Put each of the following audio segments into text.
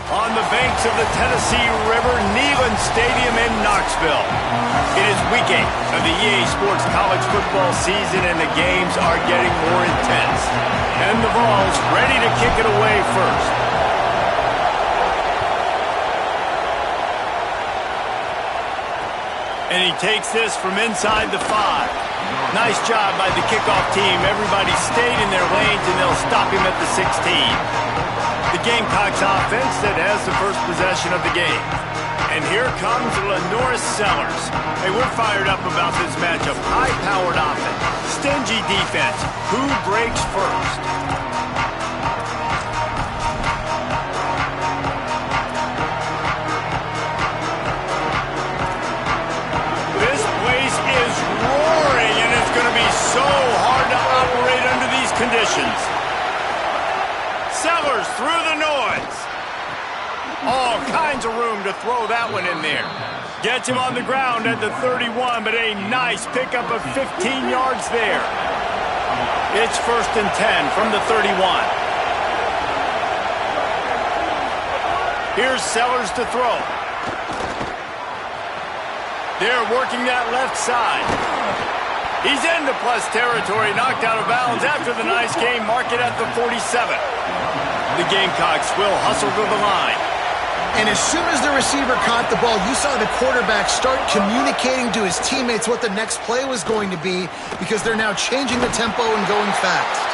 On the banks of the Tennessee River, Neyland Stadium in Knoxville. It is week 8 of the EA Sports College football season, and the games are getting more intense. And the Vols ready to kick it away first. And he takes this from inside the 5. Nice job by the kickoff team. Everybody stayed in their lanes, and they'll stop him at the 16. The Gamecocks offense that has the first possession of the game. And here comes LaNorris Sellers. Hey, we're fired up about this matchup. High-powered offense, stingy defense. Who breaks first? This place is roaring, and it's going to be so hard to operate under these conditions. Sellers through the noise. All kinds of room to throw that one in there. Gets him on the ground at the 31, but a nice pickup of 15 yards there. It's 1st and 10 from the 31. Here's Sellers to throw. They're working that left side. He's into plus territory, knocked out of bounds after the nice game. Mark it at the 47. The Gamecocks will hustle to the line. And as soon as the receiver caught the ball, you saw the quarterback start communicating to his teammates what the next play was going to be, because they're now changing the tempo and going fast.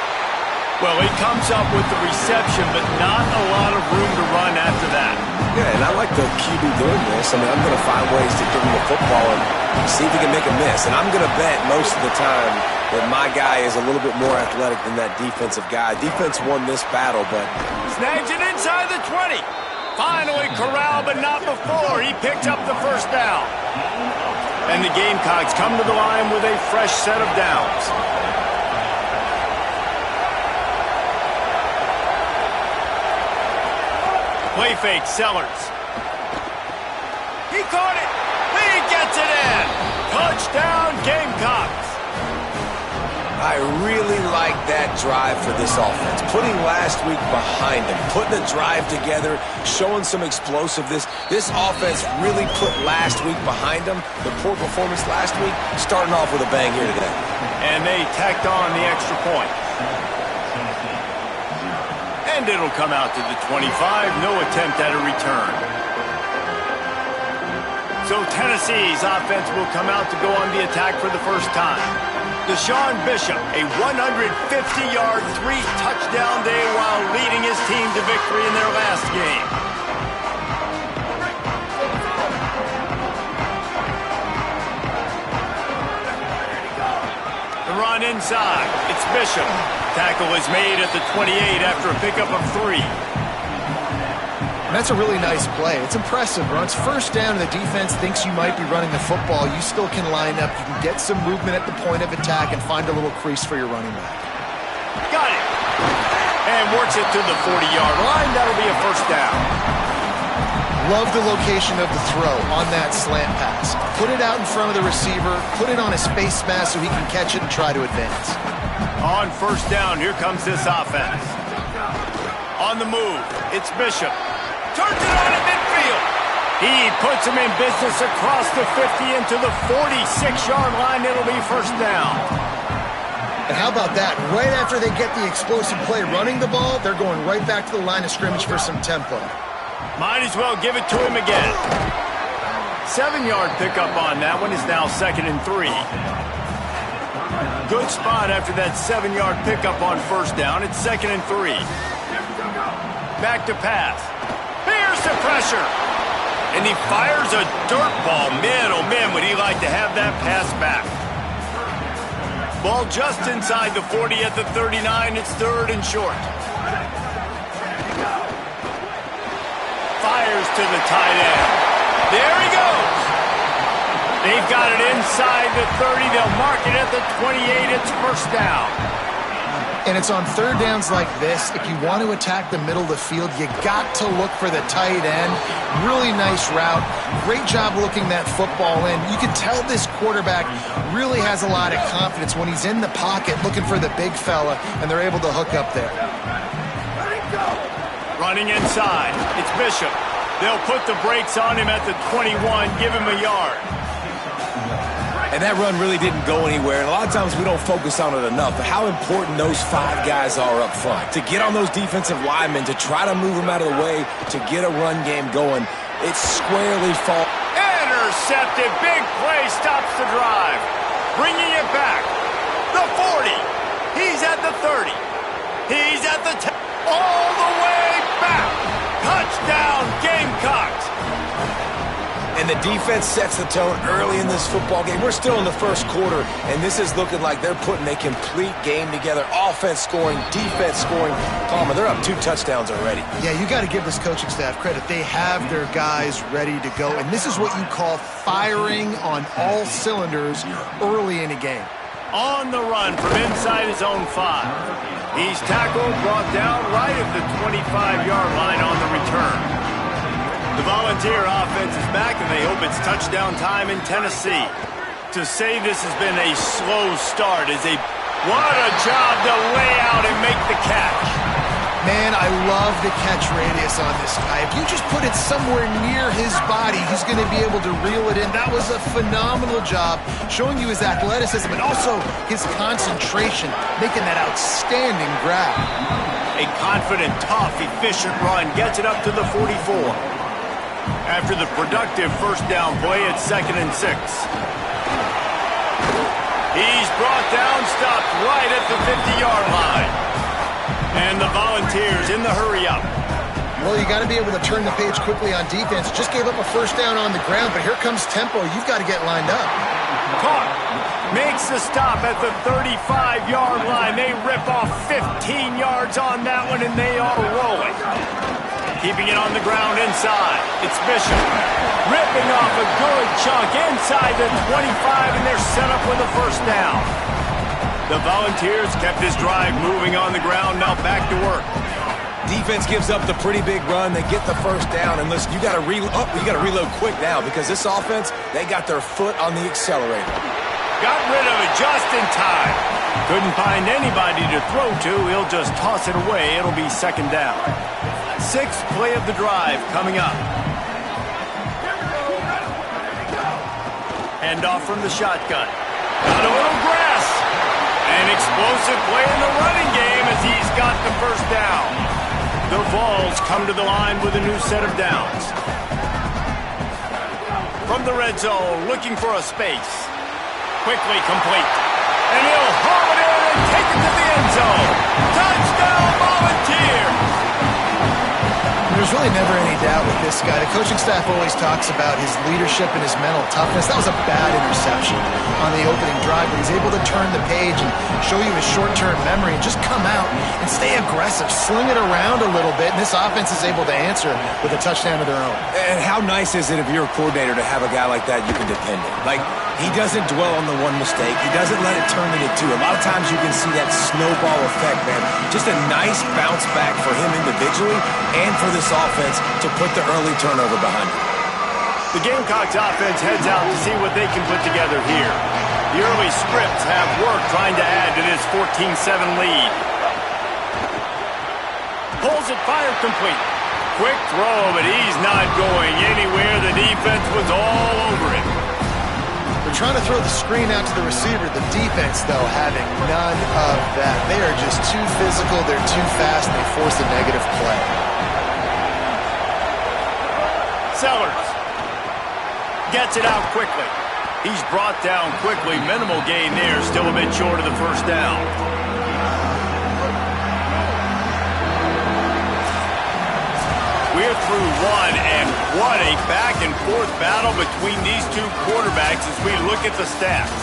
Well, he comes up with the reception, but not a lot of room to run after that. Yeah, and I like the QB doing this. I mean, I'm going to find ways to give him the football and see if he can make a miss. And I'm going to bet most of the time that my guy is a little bit more athletic than that defensive guy. Defense won this battle, but... Snags it inside the 20. Finally corralled, but not before. He picked up the first down. And the Gamecocks come to the line with a fresh set of downs. Play fake, Sellers. He caught it. He gets it in. Touchdown, Gamecocks. I really like that drive for this offense. Putting last week behind them, putting the drive together, showing some explosiveness. This offense really put last week behind them. The poor performance last week, starting off with a bang here today. And they tacked on the extra point. And it'll come out to the 25. No attempt at a return. So Tennessee's offense will come out to go on the attack for the first time. Deshaun Bishop, a 150-yard, 3-touchdown day while leading his team to victory in their last game. The run inside. It's Bishop. Tackle is made at the 28 after a pickup of 3. And that's a really nice play. It's impressive, bro. It's first down, and the defense thinks you might be running the football. You still can line up. You can get some movement at the point of attack and find a little crease for your running back. Got it. And works it to the 40-yard line. That'll be a first down. Love the location of the throw on that slant pass. Put it out in front of the receiver. Put it on his face mask so he can catch it and try to advance. On first down, here comes this offense. On the move, it's Bishop. Turns it on at midfield. He puts him in business across the 50 into the 46-yard line. It'll be first down. And how about that? Right after they get the explosive play running the ball, they're going right back to the line of scrimmage for some tempo. Might as well give it to him again. 7-yard pickup on that one is now 2nd and 3. Good spot after that 7-yard pickup on first down. It's 2nd and 3. Back to pass. Here's the pressure. And he fires a dirt ball. Man, oh man, would he like to have that pass back. Ball just inside the 40 at the 39. It's 3rd and short. Fires to the tight end. There he goes. They've got it inside the 30. They'll mark it at the 28. It's first down. And it's on third downs like this. If you want to attack the middle of the field, you got to look for the tight end. Really nice route. Great job looking that football in. You can tell this quarterback really has a lot of confidence when he's in the pocket looking for the big fella, and they're able to hook up there. Running inside. It's Bishop. They'll put the brakes on him at the 21, give him a yard. And that run really didn't go anywhere. And a lot of times we don't focus on it enough, but how important those 5 guys are up front. To get on those defensive linemen, to try to move them out of the way, to get a run game going, it squarely falls. Intercepted. Big play stops the drive. Bringing it back. The 40. He's at the 30. He's at the 10. All the way back. Touchdown, Gamecocks. And the defense sets the tone early in this football game. We're still in the first quarter, and this is looking like they're putting a complete game together. Offense scoring, defense scoring. Palmer, they're up 2 touchdowns already. Yeah, you got to give this coaching staff credit. They have their guys ready to go, and this is what you call firing on all cylinders early in a game. On the run from inside his own 5. He's tackled, brought down right at the 25-yard line on the return. The Volunteer offense is back, and they hope it's touchdown time in Tennessee. To say this has been a slow start is what a job to lay out and make the catch. Man, I love the catch radius on this guy. If you just put it somewhere near his body, he's going to be able to reel it in. That was a phenomenal job, showing you his athleticism and also his concentration, making that outstanding grab. A confident, tough, efficient run gets it up to the 44. After the productive first down play, it's 2nd and 6. He's brought down, stopped right at the 50-yard line. And the Volunteers in the hurry-up. Well, you got to be able to turn the page quickly on defense. Just gave up a first down on the ground, but here comes tempo. You've got to get lined up. Caught. Makes the stop at the 35-yard line. They rip off 15 yards on that one, and they are rolling. Keeping it on the ground inside. It's Bishop. Ripping off a good chunk inside the 25, and they're set up with a first down. The Volunteers kept this drive moving on the ground, now back to work. Defense gives up the pretty big run. They get the first down, and listen, you got to reload quick now because this offense, they got their foot on the accelerator. Got rid of it just in time. Couldn't find anybody to throw to. He'll just toss it away. It'll be 2nd down. 6th play of the drive coming up. Handoff from the shotgun. Got a little grass. An explosive play in the running game as he's got the first down. The Vols come to the line with a new set of downs. From the red zone, looking for a space. Quickly complete. And he'll haul it in and take it to the end zone. Touchdown, Volunteers! There's really never any doubt with this guy. The coaching staff always talks about his leadership and his mental toughness. That was a bad interception on the opening drive, but he's able to turn the page and show you his short-term memory and just come out and stay aggressive, sling it around a little bit, and this offense is able to answer with a touchdown of their own. And how nice is it if you're a coordinator to have a guy like that you can depend on? Like, he doesn't dwell on the one mistake. He doesn't let it turn into 2. A lot of times you can see that snowball effect, man. Just a nice bounce back for him individually and for this offense to put the early turnover behind him. The Gamecocks offense heads out to see what they can put together here. The early scripts have worked trying to add to this 14-7 lead. Pulls it, fired complete. Quick throw, but he's not going anywhere. The defense was all over him. They're trying to throw the screen out to the receiver. The defense, though, having none of that. They are just too physical. They're too fast. And they force a negative play. Sellers gets it out quickly. He's brought down quickly. Minimal gain there. Still a bit short of the first down. We're through one, and what a back-and-forth battle between these two quarterbacks as we look at the stats.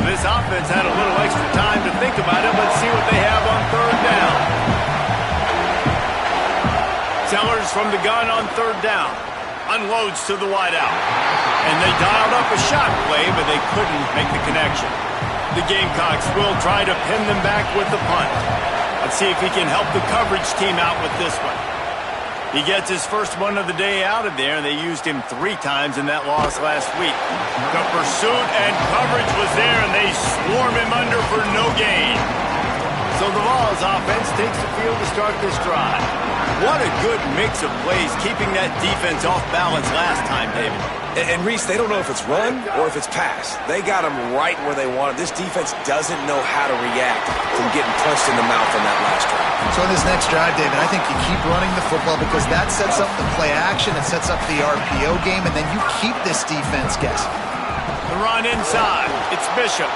This offense had a little extra time to think about it. Let's see what they have on 3rd down. Sellers from the gun on 3rd down. Unloads to the wideout. And they dialed up a shot play, but they couldn't make the connection. The Gamecocks will try to pin them back with the punt. Let's see if he can help the coverage team out with this one. He gets his first one of the day out of there, and they used him 3 times in that loss last week. The pursuit and coverage was there, and they swarm him under for no gain. So the Vols offense takes the field to start this drive. What a good mix of plays, keeping that defense off balance last time, David. And Reese, they don't know if it's run or if it's pass. They got them right where they want it. This defense doesn't know how to react from getting punched in the mouth on that last drive. So in this next drive, David, I think you keep running the football because that sets up the play action, it sets up the RPO game, and then you keep this defense guessing. The run inside. It's Bishop.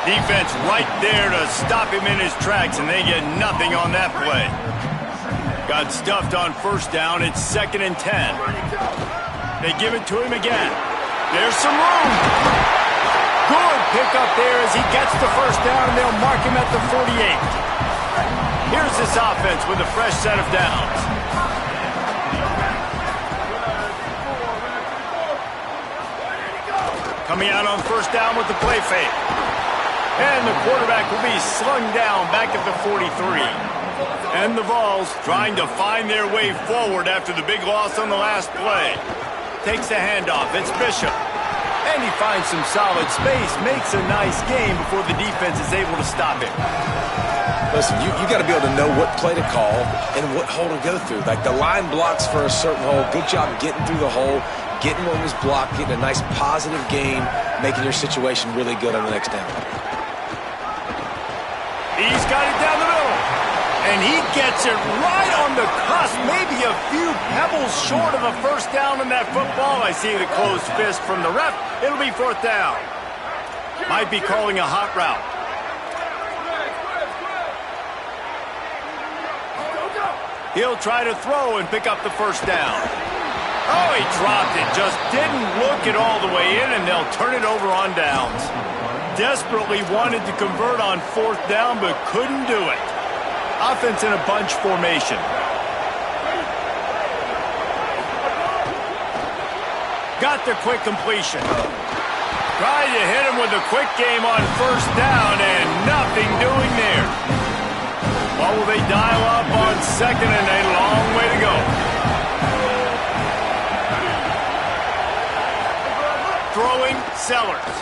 Defense right there to stop him in his tracks, and they get nothing on that play. Got stuffed on first down. It's 2nd and 10. They give it to him again. There's some room. Good pickup there as he gets the first down, and they'll mark him at the 48. Here's this offense with a fresh set of downs. Coming out on first down with the play fake. And the quarterback will be slung down back at the 43. And the Vols trying to find their way forward after the big loss on the last play. Takes the handoff. It's Bishop. And he finds some solid space. Makes a nice game before the defense is able to stop him. Listen, you got to be able to know what play to call and what hole to go through. Like the line blocks for a certain hole. Good job getting through the hole, getting what was blocked, getting a nice positive gain, making your situation really good on the next down. He's got it down the middle. And he gets it right on the cusp, maybe a few pebbles short of a first down in that football. I see the closed fist from the ref. It'll be 4th down. Might be calling a hot route. He'll try to throw and pick up the first down. Oh, he dropped it. Just didn't look it all the way in, and they'll turn it over on downs. Desperately wanted to convert on 4th down, but couldn't do it. Offense in a bunch formation. Got the quick completion. Tried to hit him with a quick game on first down, and nothing doing there. What will they dial up on 2nd and a long way to go? Throwing Sellers.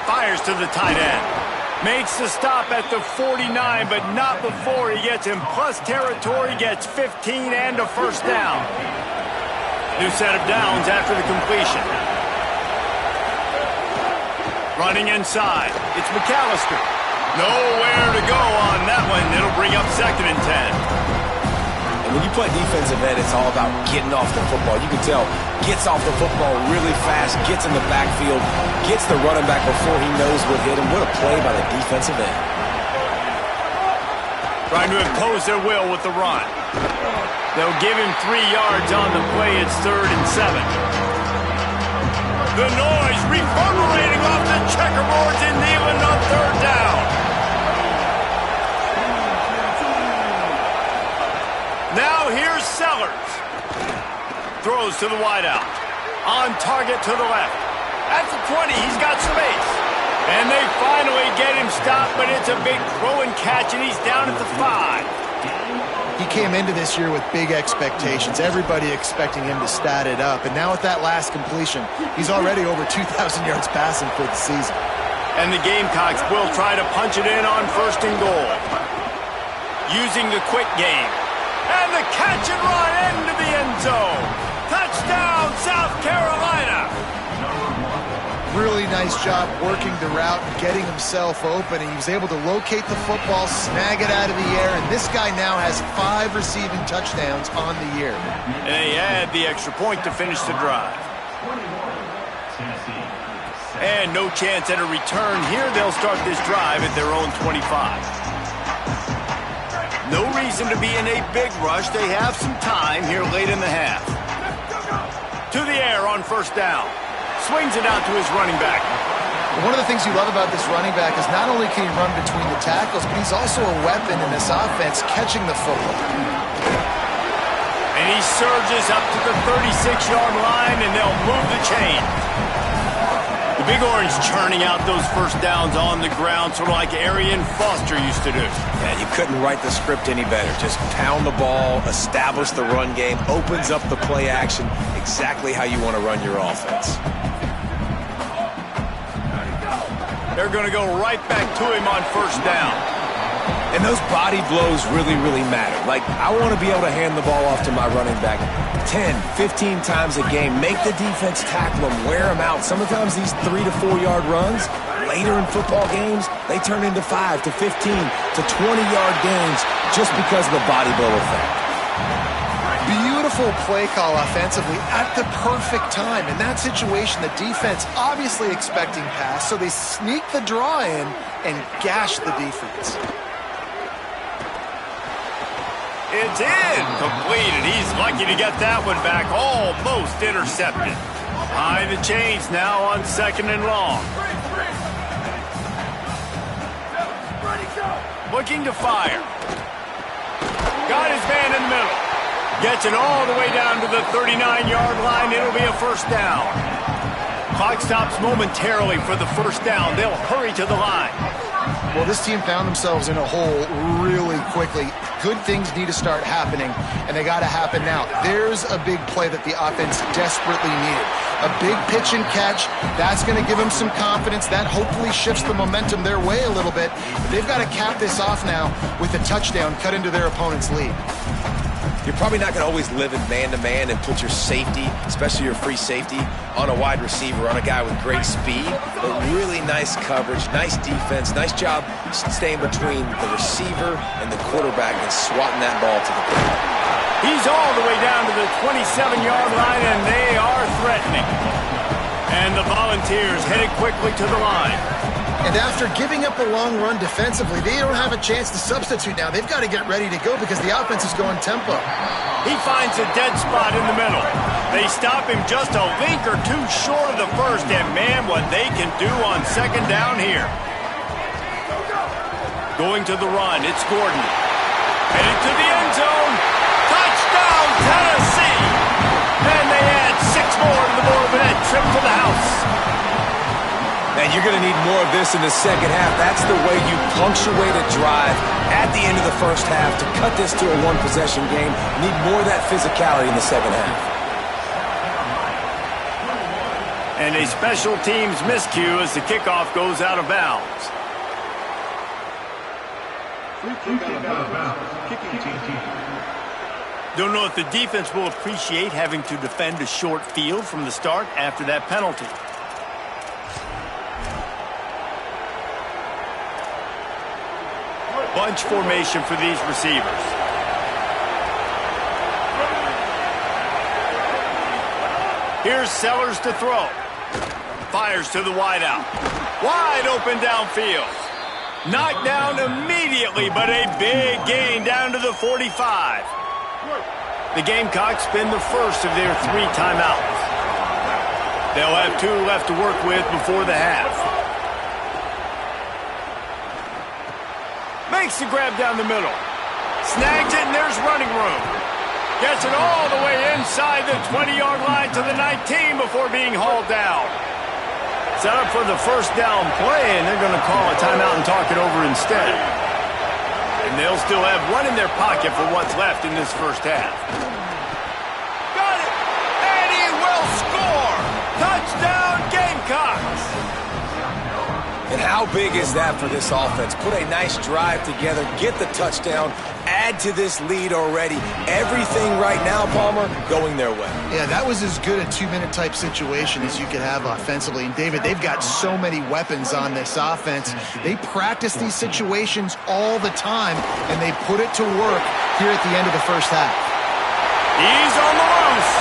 Fires to the tight end. Makes the stop at the 49, but not before he gets in plus territory, gets 15 and a first down. New set of downs after the completion. Running inside. It's McAllister. Nowhere to go on that one. It'll bring up 2nd and 10. And when you play defensive end, it's all about getting off the football. You can tell, gets off the football really fast, gets in the backfield, gets the running back before he knows what hit him. What a play by the defensive end. Trying to impose their will with the run. They'll give him 3 yards on the play. It's 3rd and 7. The noise reverberating off the checkerboards in Neyland on 3rd down. Now here's Sellers. Throws to the wideout. On target to the left. At the 20, he's got space. And they finally get him stopped, but it's a big throw and catch, and he's down at the 5. He came into this year with big expectations. Everybody expecting him to stat it up. And now with that last completion, he's already over 2,000 yards passing for the season. And the Gamecocks will try to punch it in on 1st and goal. Using the quick game. And the catch and run into the end zone. Touchdown, South Carolina. Really nice job working the route and getting himself open. And he was able to locate the football, snag it out of the air, and this guy now has 5 receiving touchdowns on the year. And they add the extra point to finish the drive. And no chance at a return here. They'll start this drive at their own 25. No reason to be in a big rush. They have some time here late in the half. To the air on first down. Swings it out to his running back. One of the things you love about this running back is not only can he run between the tackles, but he's also a weapon in this offense catching the football. And he surges up to the 36-yard line, and they'll move the chain. The Big Orange churning out those first downs on the ground, sort of like Arian Foster used to do. Yeah, you couldn't write the script any better. Just pound the ball, establish the run game, opens up the play action, exactly how you want to run your offense. They're going to go right back to him on first down. And those body blows really, really matter. Like, I want to be able to hand the ball off to my running back 10, 15 times a game. Make the defense tackle them, wear them out. Sometimes these 3 to 4 yard runs, later in football games, they turn into 5 to 15 to 20-yard gains just because of the body blow effect. Beautiful play call offensively at the perfect time. In that situation, the defense obviously expecting pass, so they sneak the draw in and gash the defense. It's in. Completed. He's lucky to get that one back. Almost intercepted. High the chains now on 2nd and long. Looking to fire. Got his man in the middle. Gets it all the way down to the 39-yard line. It'll be a first down. Clock stops momentarily for the first down. They'll hurry to the line. Well, this team found themselves in a hole really quickly. Good things need to start happening, and they got to happen now. There's a big play that the offense desperately needed. A big pitch and catch. That's going to give them some confidence. That hopefully shifts the momentum their way a little bit. But they've got to cap this off now with a touchdown cut into their opponent's lead. You're probably not going to always live in man-to-man and put your safety, especially your free safety, on a wide receiver, on a guy with great speed, but really nice coverage, nice defense, nice job staying between the receiver and the quarterback and swatting that ball to the ground. He's all the way down to the 27-yard line, and they are threatening. And the Volunteers headed quickly to the line. And after giving up a long run defensively, they don't have a chance to substitute now. They've got to get ready to go because the offense is going tempo. He finds a dead spot in the middle. They stop him just a link or two short of the first, and man, what they can do on 2nd down here. Going to the run, it's Gordon. Headed to the end zone. Touchdown, Tennessee! And they add 6 more to the board with that trip to the house. And you're going to need more of this in the second half. That's the way you punctuate a drive at the end of the first half to cut this to a one-possession game. You need more of that physicality in the second half. And a special teams miscue as the kickoff goes out of bounds. Don't know if the defense will appreciate having to defend a short field from the start after that penalty. Bunch formation for these receivers. Here's Sellers to throw. Fires to the wideout. Wide open downfield. Knocked down immediately, but a big gain down to the 45. The Gamecocks spin the first of their 3 timeouts. They'll have 2 left to work with before the half. Makes the grab down the middle. Snags it, and there's running room. Gets it all the way inside the 20-yard line to the 19 before being hauled down. Set up for the first down play, and they're going to call a timeout and talk it over instead. And they'll still have one in their pocket for what's left in this first half. Got it! And he will score! Touchdown, Gamecocks! And how big is that for this offense? Put a nice drive together, get the touchdown, add to this lead already. Everything right now, Palmer, going their way. Yeah, that was as good a 2-minute type situation as you could have offensively. And David, they've got so many weapons on this offense. They practice these situations all the time, and they put it to work here at the end of the first half. He's on the loose.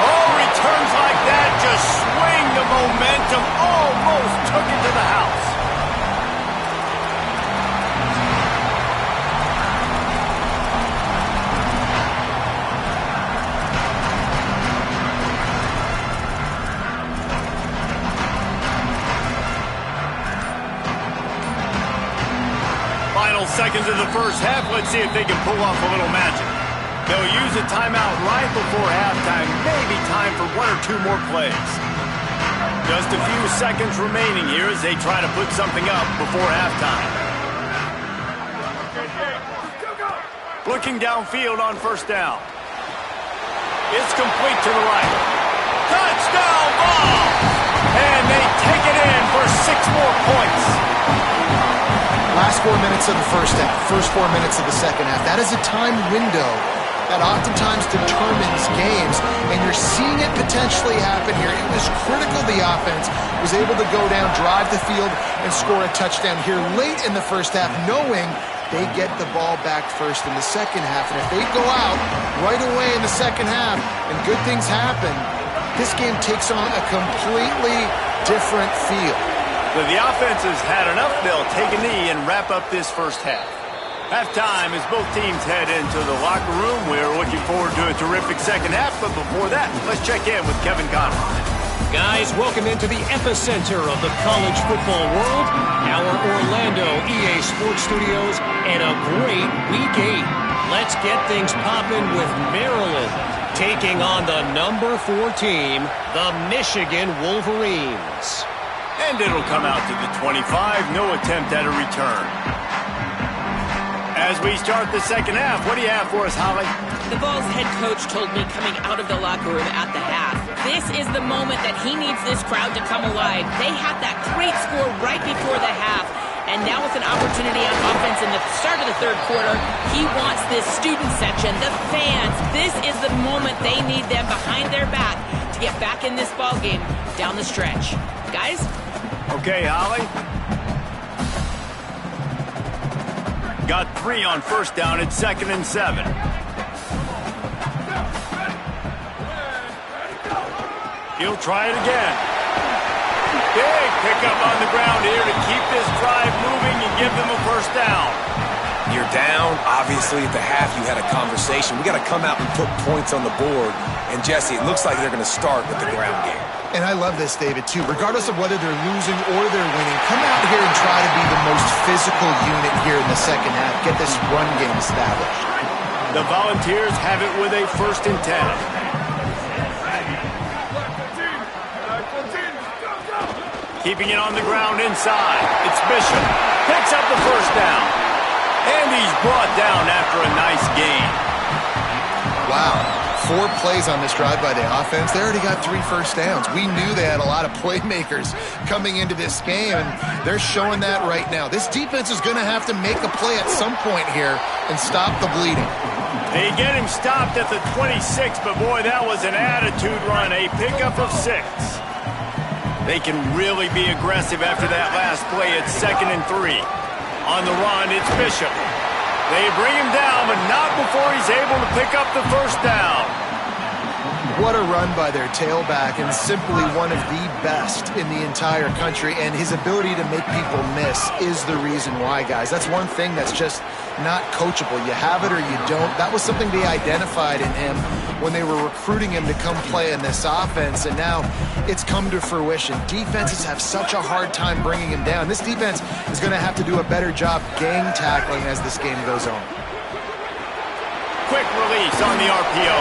Oh, returns like that just swing the momentum. Almost took it to the house. Final seconds of the first half. Let's see if they can pull off a little magic. They'll use a timeout right before halftime. Maybe time for 1 or 2 more plays. Just a few seconds remaining here as they try to put something up before halftime. Looking downfield on first down. It's complete to the right. Touchdown ball! And they take it in for 6 more points. Last 4 minutes of the first half, first 4 minutes of the second half. That is a time window that oftentimes determines games, and you're seeing it potentially happen here. It was critical the offense was able to go down, drive the field, and score a touchdown here late in the first half, knowing they get the ball back first in the second half. And if they go out right away in the second half and good things happen, this game takes on a completely different feel. So the offense has had enough. They'll take a knee and wrap up this first half. Halftime as both teams head into the locker room. We're looking forward to a terrific second half, but before that, let's check in with Kevin Connor. Guys, welcome into the epicenter of the college football world, our Orlando EA Sports Studios, and a great Week 8. Let's get things popping with Maryland taking on the number 4 team, the Michigan Wolverines. And it'll come out to the 25, no attempt at a return. As we start the second half, what do you have for us, Holly? The Vols head coach told me coming out of the locker room at the half, this is the moment that he needs this crowd to come alive. They had that great score right before the half, and now with an opportunity on offense in the start of the third quarter, he wants this student section, the fans. This is the moment they need them behind their back to get back in this ball game down the stretch. Guys? Okay, Holly. Got 3 on first down. It's 2nd and 7. He'll try it again. Big pickup on the ground here to keep this drive moving and give them a first down. You're down. Obviously, at the half, you had a conversation. We got to come out and put points on the board. And, Jesse, it looks like they're going to start with the ground game. And I love this, David, too. Regardless of whether they're losing or they're winning, come out here and try to be the most physical unit here in the second half. Get this run game established. The Volunteers have it with a 1st and 10. Keeping it on the ground inside. It's Bishop. Picks up the first down. And he's brought down after a nice gain. Wow. 4 plays on this drive by the offense. They already got 3 first downs. We knew they had a lot of playmakers coming into this game, and they're showing that right now. This defense is going to have to make a play at some point here and stop the bleeding. They get him stopped at the 26, but boy, that was an attitude run. A pickup of 6. They can really be aggressive after that last play. It's 2nd and 3. On the run, it's Bishop. They bring him down, but not before he's able to pick up the first down. What a run by their tailback, and simply one of the best in the entire country. And his ability to make people miss is the reason why, guys. That's one thing that's just not coachable. You have it or you don't. That was something they identified in him when they were recruiting him to come play in this offense, and now it's come to fruition. Defenses have such a hard time bringing him down. This defense is going to have to do a better job gang tackling as this game goes on. Quick release on the RPO.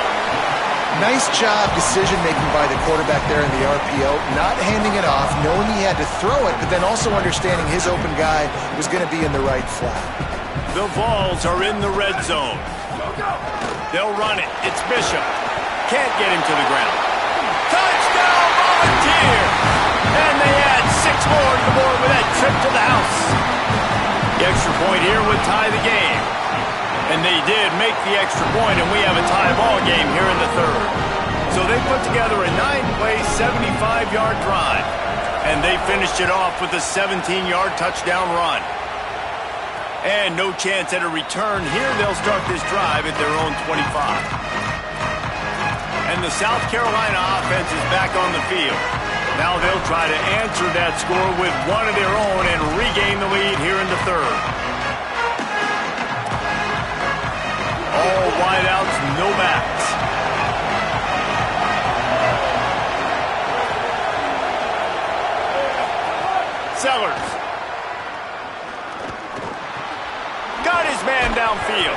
Nice job decision-making by the quarterback there in the RPO, not handing it off, knowing he had to throw it, but then also understanding his open guy was going to be in the right flat. The Vols are in the red zone. They'll run it. It's Bishop. Can't get him to the ground. Touchdown, Volunteers! And they add 6 more to the board with that trip to the house. The extra point here would tie the game. And they did make the extra point, and we have a tie ball game here in the third. So they put together a 9-play, 75-yard drive. And they finished it off with a 17-yard touchdown run. And no chance at a return here. They'll start this drive at their own 25. And the South Carolina offense is back on the field. Now they'll try to answer that score with one of their own and regain the lead here in the third. All wideouts, no backs. Sellers. Got his man downfield.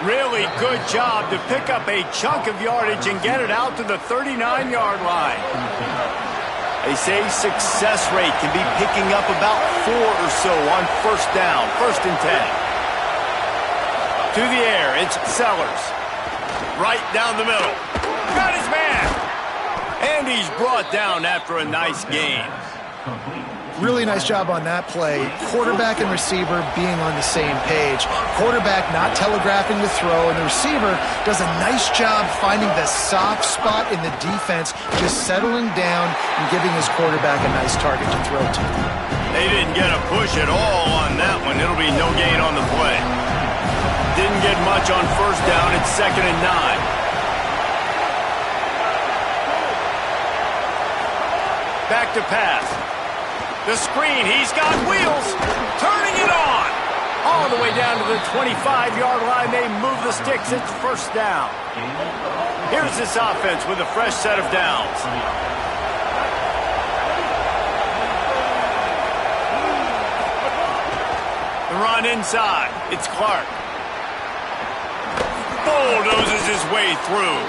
Really good job to pick up a chunk of yardage and get it out to the 39-yard line. They say success rate can be picking up about 4 or so on first down, 1st and 10. To the air, it's Sellers. Right down the middle. Got his man. And he's brought down after a nice gain. Really nice job on that play. Quarterback and receiver being on the same page. Quarterback not telegraphing the throw, and the receiver does a nice job finding the soft spot in the defense, just settling down and giving his quarterback a nice target to throw to. They didn't get a push at all on that one. It'll be no gain on the play. Didn't get much on first down. It's 2nd and 9. Back to pass. The screen, he's got wheels, turning it on. All the way down to the 25-yard line, they move the sticks, it's 1st down. Here's this offense with a fresh set of downs. The run inside, it's Clark. Bulldozes his way through.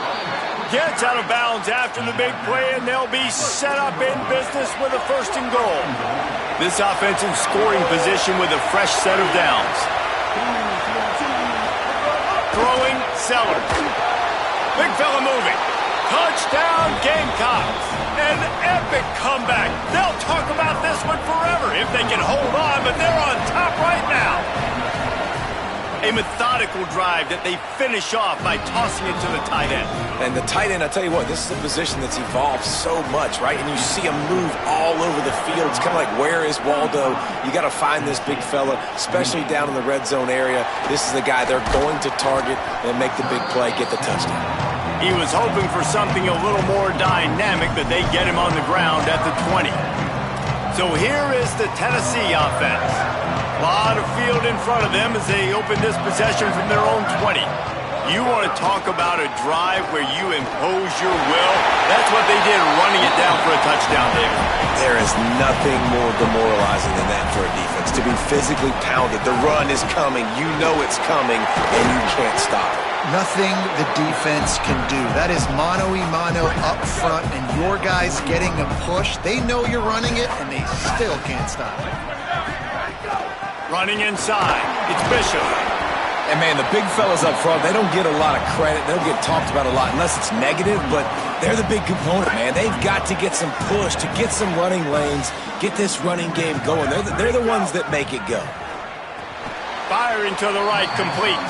Gets out of bounds after the big play, and they'll be set up in business with a 1st and goal. This offense in scoring position with a fresh set of downs. Throwing, Sellers. Big fella moving. Touchdown, Gamecocks. An epic comeback. They'll talk about this one forever if they can hold on, but they're on top right now. A methodical drive that they finish off by tossing it to the tight end. And the tight end, I tell you what, this is a position that's evolved so much, right? And you see him move all over the field. It's kind of like, where is Waldo? You got to find this big fella, especially down in the red zone area. This is the guy they're going to target and make the big play, get the touchdown. He was hoping for something a little more dynamic, but they get him on the ground at the 20. So here is the Tennessee offense. A lot of field in front of them as they open this possession from their own 20. You want to talk about a drive where you impose your will? That's what they did, running it down for a touchdown there. There is nothing more demoralizing than that for a defense. To be physically pounded, the run is coming, you know it's coming, and you can't stop it. Nothing the defense can do. That is mano-a-mano up front, and your guys getting a push. They know you're running it, and they still can't stop it. Running inside, it's Bishop. And, man, the big fellas up front, they don't get a lot of credit. They don't get talked about a lot unless it's negative, but they're the big component, man. They've got to get some push, to get some running lanes, get this running game going. They're the ones that make it go. Firing to the right, complete.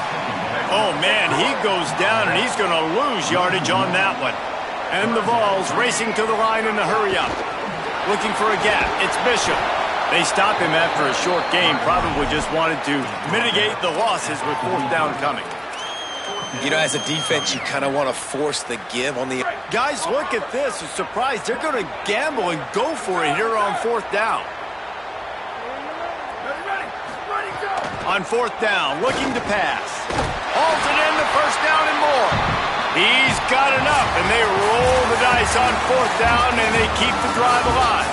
Oh, man, he goes down, and he's going to lose yardage on that one. And the Vols racing to the line in a hurry-up. Looking for a gap. It's Bishop. They stop him after a short game, probably just wanted to mitigate the losses with 4th down coming. You know, as a defense, you kind of want to force the give on the... Guys, look at this. I'm surprised. They're going to gamble and go for it here on 4th down. On 4th down, looking to pass. Hauls it in the 1st down and more. He's got enough, and they roll the dice on 4th down, and they keep the drive alive.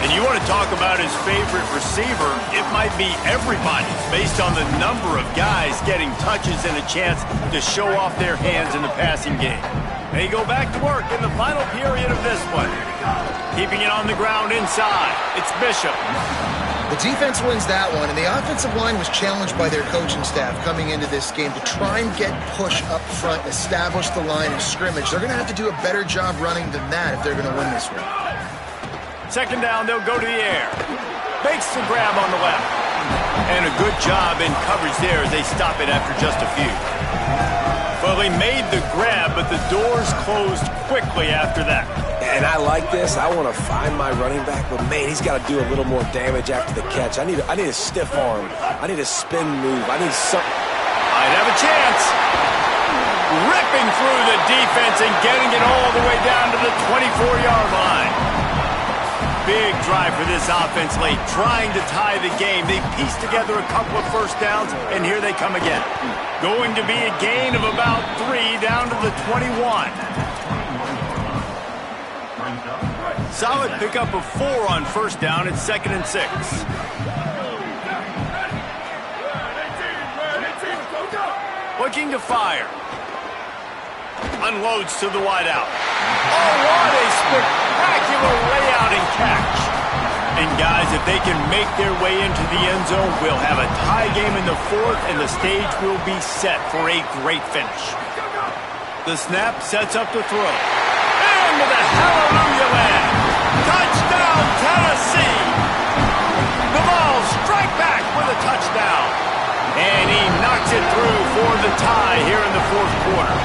And you want to talk about his favorite receiver, it might be everybody's based on the number of guys getting touches and a chance to show off their hands in the passing game. They go back to work in the final period of this one. Keeping it on the ground inside. It's Bishop. The defense wins that one, and the offensive line was challenged by their coaching staff coming into this game to try and get push up front, establish the line of scrimmage. They're going to have to do a better job running than that if they're going to win this one. 2nd down, they'll go to the air. Makes the grab on the left. And a good job in coverage there as they stop it after just a few. Well, he made the grab, but the doors closed quickly after that. And I like this. I want to find my running back, but, man, he's got to do a little more damage after the catch. I need a stiff arm. I need a spin move. I need something. Might have a chance. Ripping through the defense and getting it all the way down to the 24-yard line. Big drive for this offense late, trying to tie the game. They pieced together a couple of 1st downs, and here they come again. Going to be a gain of about 3 down to the 21. Solid pickup of 4 on 1st down. It's 2nd and 6. Looking to fire. Unloads to the wideout. Oh, what a spectacular layout and catch. And guys, if they can make their way into the end zone, we'll have a tie game in the fourth, and the stage will be set for a great finish. The snap sets up the throw. And with a hallelujah land. Touchdown, Tennessee. The ball strike back with a touchdown. And he knocks it through for the tie here in the fourth quarter.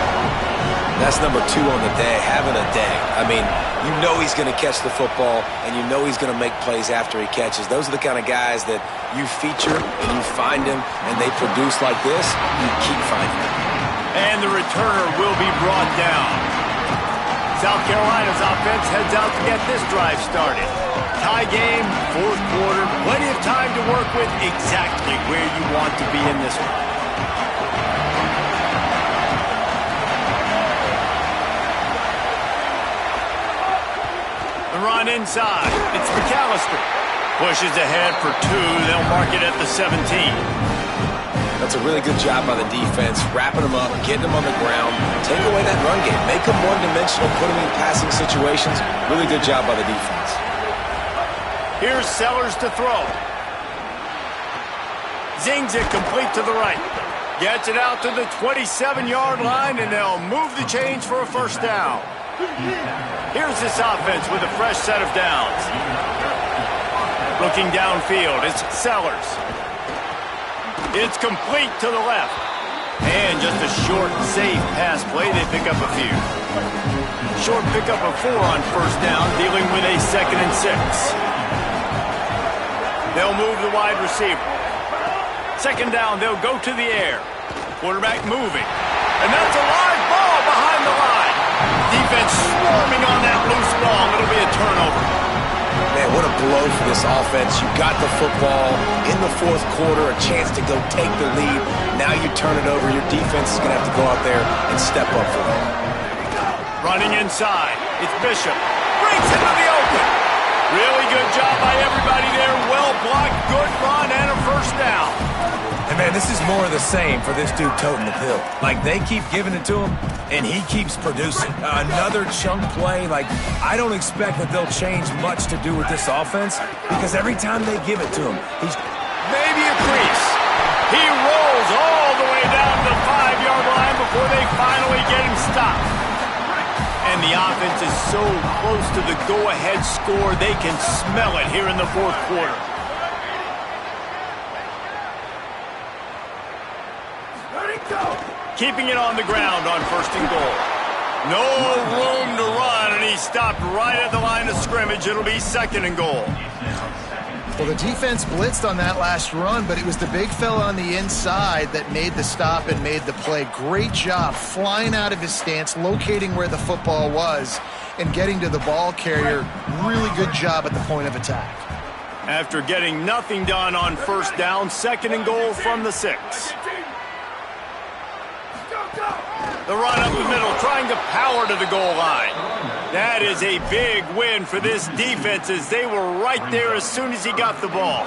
That's number 2 on the day, having a day. I mean, you know he's going to catch the football, and you know he's going to make plays after he catches. Those are the kind of guys that you feature and you find him, and they produce like this, you keep finding them. And the returner will be brought down. South Carolina's offense heads out to get this drive started. Tie game, fourth quarter, plenty of time to work with, exactly where you want to be in this one. The run inside. It's McAllister. Pushes ahead for 2. They'll mark it at the 17. That's a really good job by the defense, wrapping them up, getting them on the ground, take away that run game, make them one-dimensional, put them in passing situations. Really good job by the defense. Here's Sellers to throw. Zings it complete to the right. Gets it out to the 27-yard line, and they'll move the chains for a first down. Here's this offense with a fresh set of downs. Looking downfield, it's Sellers. It's complete to the left. And just a short, safe pass play. They pick up a few. Short pickup of 4 on first down, dealing with a 2nd and 6. They'll move the wide receiver. 2nd down, they'll go to the air. Quarterback moving. And that's a live ball behind the line. Defense swarming on that loose ball. It'll be a turnover. Man, what a blow for this offense. You got the football in the fourth quarter, a chance to go take the lead. Now you turn it over. Your defense is going to have to go out there and step up for it. Running inside. It's Bishop. Breaks into the open. Really good job by everybody there. Well blocked, good run, and a first down. And man, this is more of the same for this dude toting the pill. Like, they keep giving it to him, and he keeps producing. Another chunk play. Like, I don't expect that they'll change much to do with this offense, because every time they give it to him, he's maybe a crease. He rolls all the way down to the 5-yard line before they finally get him stopped. And the offense is so close to the go-ahead score, they can smell it here in the fourth quarter. Keeping it on the ground on 1st and goal. No room to run, and he stopped right at the line of scrimmage. It'll be 2nd and goal. Well, the defense blitzed on that last run, but it was the big fella on the inside that made the stop and made the play. Great job flying out of his stance, locating where the football was, and getting to the ball carrier. Really good job at the point of attack. After getting nothing done on 1st down, 2nd and goal from the 6. The run up the middle, trying to power to the goal line. That is a big win for this defense, as they were right there as soon as he got the ball.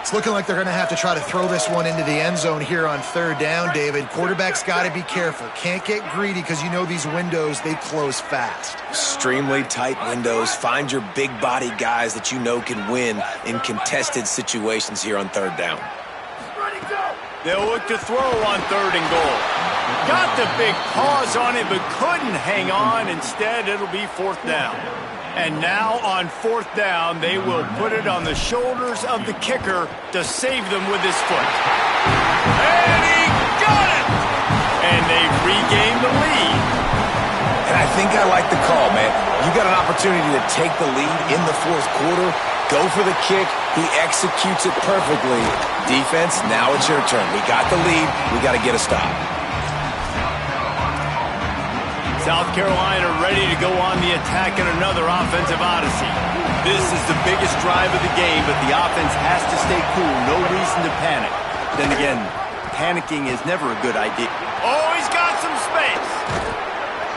It's looking like they're going to have to try to throw this one into the end zone here on 3rd down, David. Quarterback's got to be careful. Can't get greedy, because you know these windows, they close fast. Extremely tight windows. Find your big body guys that you know can win in contested situations here on 3rd down. They'll look to throw on 3rd and goal. Got the big pause on it, but couldn't hang on. Instead, it'll be 4th down. And now on 4th down, they will put it on the shoulders of the kicker to save them with his foot. And he got it! And they regained the lead. And I think I like the call, man. You got an opportunity to take the lead in the fourth quarter. Go for the kick. He executes it perfectly. Defense, now it's your turn. We got the lead. We got to get a stop. South Carolina ready to go on the attack in another offensive odyssey. This is the biggest drive of the game, but the offense has to stay cool. No reason to panic. Then again, panicking is never a good idea. Oh, he's got some space.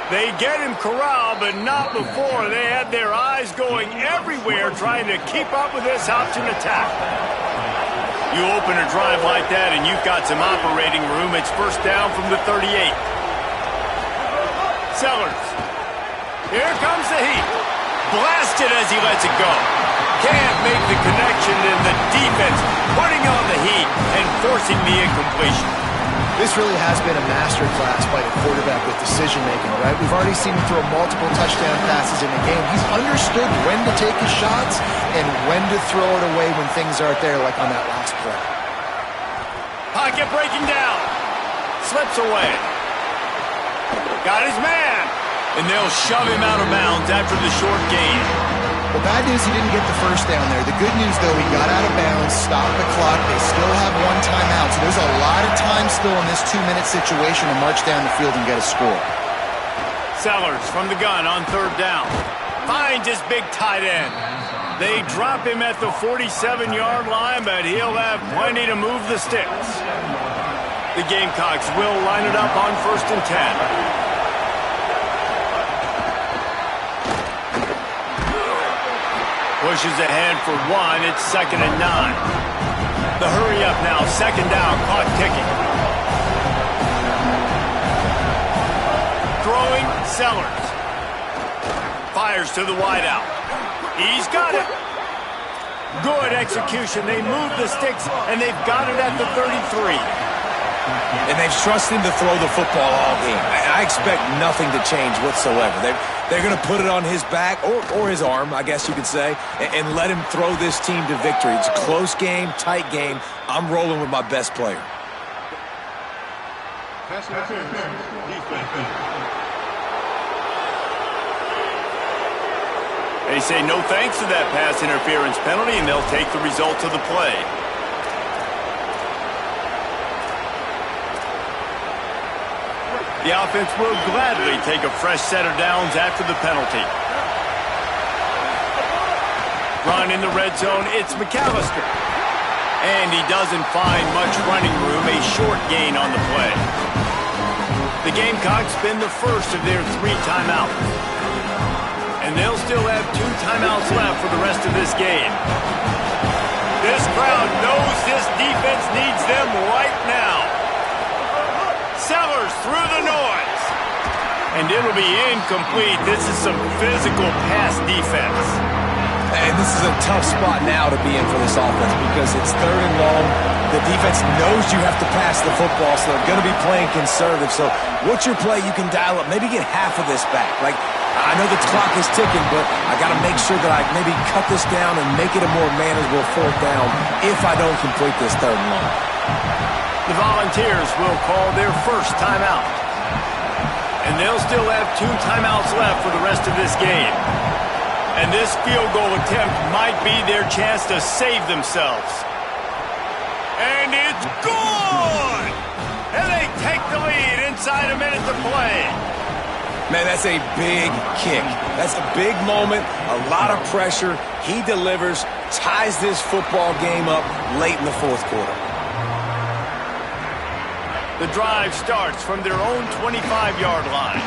They get him corralled, but not before. They had their eyes going everywhere trying to keep up with this option attack. You open a drive like that and you've got some operating room. It's 1st down from the 38. Sellers. Here comes the heat. Blasted as he lets it go. Can't make the connection, and the defense putting on the heat and forcing the incompletion. This really has been a masterclass by the quarterback with decision-making, right? We've already seen him throw multiple touchdown passes in the game. He's understood when to take his shots and when to throw it away when things aren't there, like on that last play. Pocket breaking down. Slips away. Got his man. And they'll shove him out of bounds after the short gain. Well, bad news, he didn't get the first down there. The good news, though, he got out of bounds, stopped the clock. They still have one timeout, so there's a lot of time still in this 2-minute situation to march down the field and get a score. Sellers from the gun on third down. Finds his big tight end. They drop him at the 47-yard line, but he'll have plenty to move the sticks. The Gamecocks will line it up on 1st and 10. Pushes ahead for one. It's 2nd and 9. The hurry up now. 2nd down. Clock ticking. Throwing. Sellers. Fires to the wideout. He's got it. Good execution. They move the sticks, and they've got it at the 33. And they've trusted him to throw the football all game. I expect nothing to change whatsoever. They're going to put it on his back, or his arm, I guess you could say, and let him throw this team to victory. It's a close game, tight game. I'm rolling with my best player. They say no thanks to that pass interference penalty, and they'll take the results of the play. The offense will gladly take a fresh set of downs after the penalty. Run in the red zone, it's McAllister. And he doesn't find much running room, a short gain on the play. The Gamecocks spend the first of their 3 timeouts. And they'll still have 2 timeouts left for the rest of this game. This crowd knows this defense needs them right now. Sellers through the noise. And it'll be incomplete. This is some physical pass defense. And this is a tough spot now to be in for this offense because it's 3rd and long. The defense knows you have to pass the football, so they're going to be playing conservative. So what's your play? You can dial up. Maybe get half of this back. Like, I know the clock is ticking, but I got to make sure that I maybe cut this down and make it a more manageable 4th down if I don't complete this 3rd and long. The Volunteers will call their first timeout. And they'll still have 2 timeouts left for the rest of this game. And this field goal attempt might be their chance to save themselves. And it's good! And they take the lead inside a minute to play. Man, that's a big kick. That's a big moment, a lot of pressure. He delivers, ties this football game up late in the 4th quarter. The drive starts from their own 25-yard line.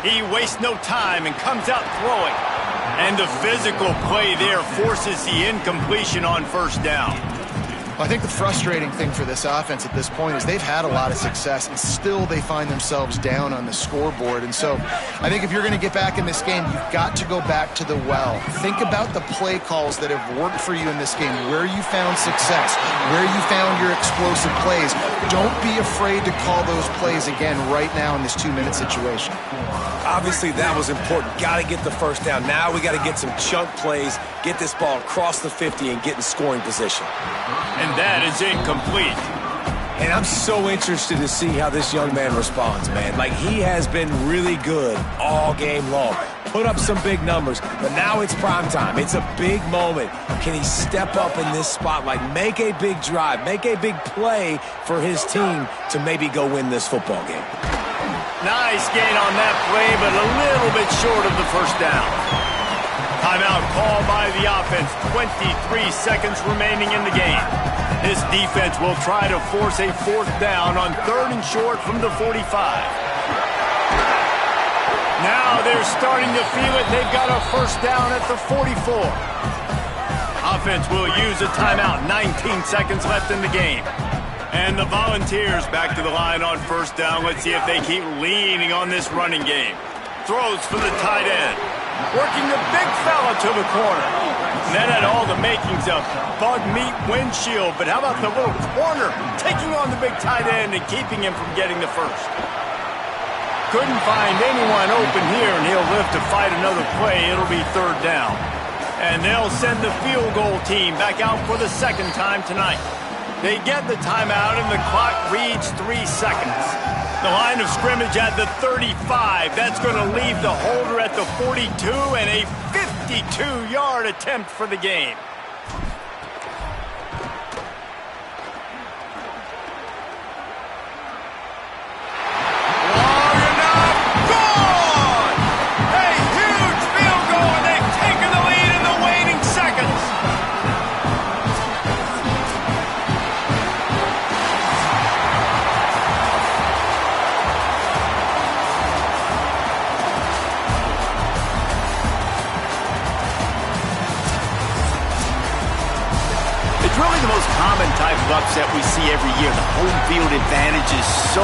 He wastes no time and comes out throwing. And the physical play there forces the incompletion on 1st down. I think the frustrating thing for this offense at this point is they've had a lot of success, and still they find themselves down on the scoreboard. And so I think if you're going to get back in this game, you've got to go back to the well. Think about the play calls that have worked for you in this game, where you found success, where you found your explosive plays. Don't be afraid to call those plays again right now in this 2-minute situation. Obviously, that was important. Got to get the 1st down. Now we got to get some chunk plays, get this ball across the 50 and get in scoring position. And that is incomplete. And I'm so interested to see how this young man responds, man. Like, he has been really good all game long. Put up some big numbers, but now it's prime time. It's a big moment. Can he step up in this spotlight, make a big drive, make a big play for his team to maybe go win this football game? Nice gain on that play, but a little bit short of the 1st down. Timeout called by the offense. 23 seconds remaining in the game. This defense will try to force a 4th down on 3rd and short from the 45. Now they're starting to feel it. They've got a 1st down at the 44. Offense will use a timeout. 19 seconds left in the game. And the Volunteers back to the line on first down. Let's see if they keep leaning on this running game. Throws for the tight end. Working the big fella to the corner. And that had all the makings of bug meat windshield. But how about the little corner taking on the big tight end and keeping him from getting the first? Couldn't find anyone open here, and he'll live to fight another play. It'll be third down. And they'll send the field goal team back out for the second time tonight. They get the timeout, and the clock reads 3 seconds. The line of scrimmage at the 35. That's going to leave the holder at the 42, and a 52-yard attempt for the game. Really the most common type of upset we see every year. The home field advantage is so